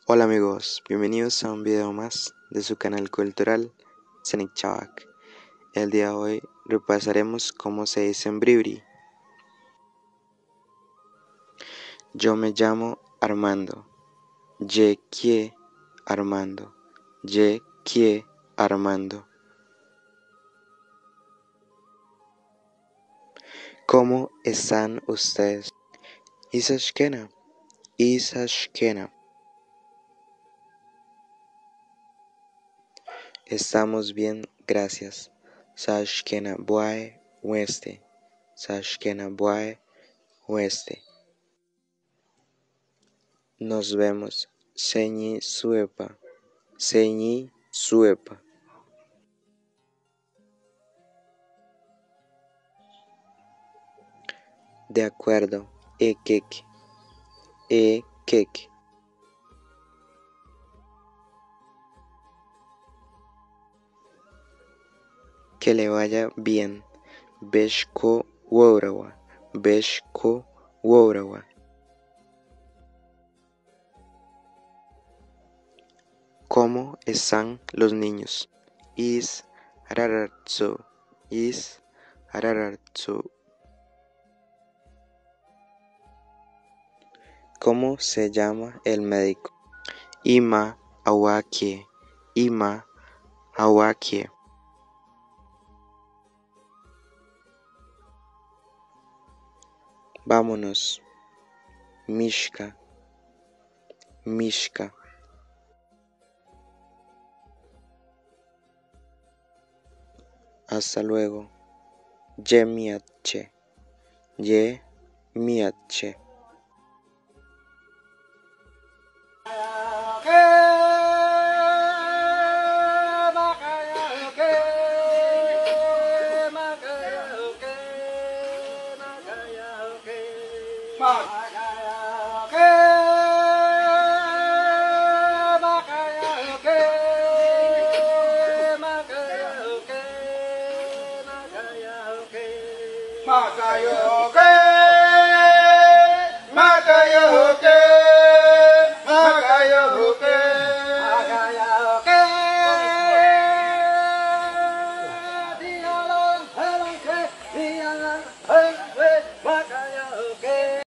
Hola amigos, bienvenidos a un video más de su canal cultural Senik Chavak. El día de hoy repasaremos cómo se dice en Bribri. Yo me llamo Armando. Je kie Armando. Je kie Armando. ¿Cómo están ustedes? Isashkena. Isashkena. Estamos bien, gracias. Sashkena Buae Oeste. Sashkena Buae Oeste. Nos vemos. Señi Suepa. Señi Suepa. De acuerdo. Ekek. Ekek. Que le vaya bien. Beshko Worawa. Beshko Worawa. ¿Cómo están los niños? Is Rarartsu. Is Rarartsu. ¿Cómo se llama el médico? Ima Awakie. Ima Awakie. Vámonos. Mishka. Mishka. Hasta luego. Yemiache. Yemiache. Makayo,